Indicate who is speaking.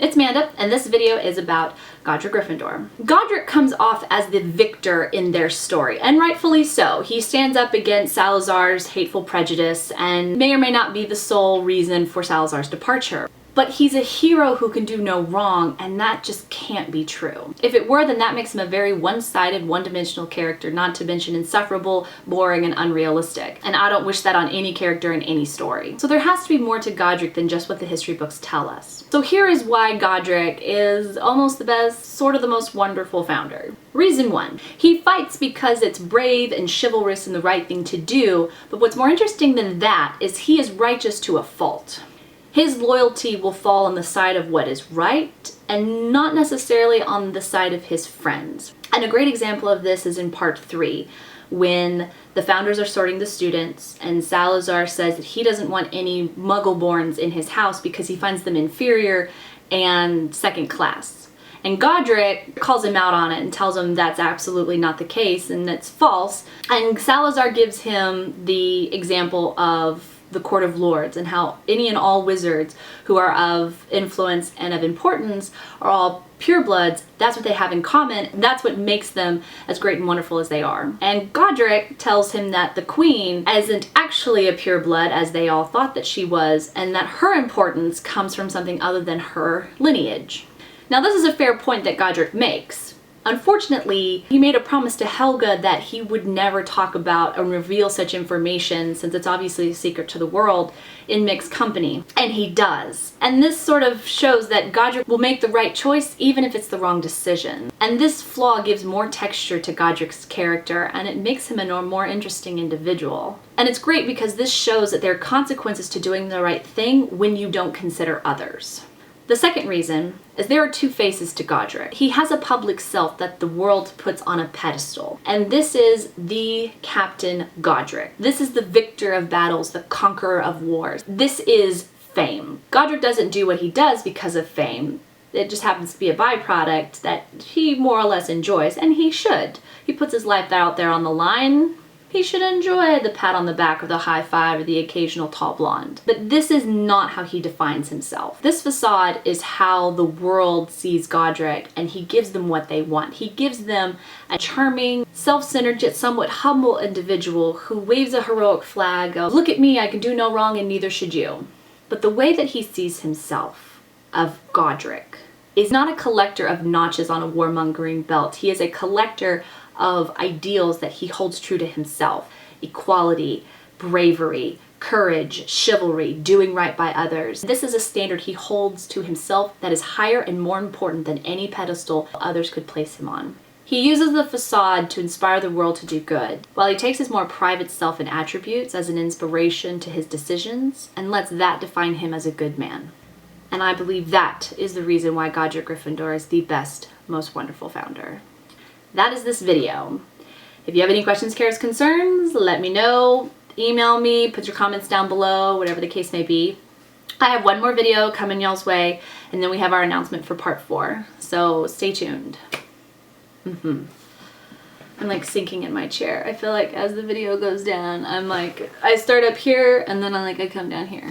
Speaker 1: It's Amanda, and this video is about Godric Gryffindor. Godric comes off as the victor in their story, and rightfully so. He stands up against Salazar's hateful prejudice and may or may not be the sole reason for Salazar's departure. But he's a hero who can do no wrong, and that just can't be true. If it were, then that makes him a very one-sided, one-dimensional character, not to mention insufferable, boring, and unrealistic. And I don't wish that on any character in any story. So there has to be more to Godric than just what the history books tell us. So here is why Godric is almost the best, sort of the most wonderful founder. Reason 1. He fights because it's brave and chivalrous and the right thing to do, but what's more interesting than that is he is righteous to a fault. His loyalty will fall on the side of what is right and not necessarily on the side of his friends. And a great example of this is in part 3, when the founders are sorting the students and Salazar says that he doesn't want any Muggle-borns in his house because he finds them inferior and second class. And Godric calls him out on it and tells him that's absolutely not the case and that's false. And Salazar gives him the example of the Court of Lords and how any and all wizards who are of influence and of importance are all purebloods. That's what they have in common. That's what makes them as great and wonderful as they are. And Godric tells him that the queen isn't actually a pureblood as they all thought that she was, and that her importance comes from something other than her lineage. Now this is a fair point that Godric makes. Unfortunately, he made a promise to Helga that he would never talk about or reveal such information, since it's obviously a secret to the world, in mixed company. And he does. And this sort of shows that Godric will make the right choice even if it's the wrong decision. And this flaw gives more texture to Godric's character, and it makes him a more interesting individual. And it's great because this shows that there are consequences to doing the right thing when you don't consider others. The second reason is there are two faces to Godric. He has a public self that the world puts on a pedestal. And this is the Captain Godric. This is the victor of battles, the conqueror of wars. This is fame. Godric doesn't do what he does because of fame. It just happens to be a byproduct that he more or less enjoys, and he should. He puts his life out there on the line. He should enjoy the pat on the back or the high five or the occasional tall blonde. But this is not how he defines himself. This facade is how the world sees Godric, and he gives them what they want. He gives them a charming, self-centered yet somewhat humble individual who waves a heroic flag of, "Look at me, I can do no wrong and neither should you." But the way that he sees himself, of Godric, is not a collector of notches on a warmongering belt. He is a collector of ideals that he holds true to himself. Equality, bravery, courage, chivalry, doing right by others. This is a standard he holds to himself that is higher and more important than any pedestal others could place him on. He uses the facade to inspire the world to do good, while he takes his more private self and attributes as an inspiration to his decisions and lets that define him as a good man. And I believe that is the reason why Godric Gryffindor is the best, most wonderful founder. That is this video. If you have any questions, cares, concerns, let me know. Email me, put your comments down below, whatever the case may be. I have one more video coming y'all's way, and then we have our announcement for part 4. So stay tuned. I'm like sinking in my chair. I feel like as the video goes down, I'm like, I start up here and then I come down here.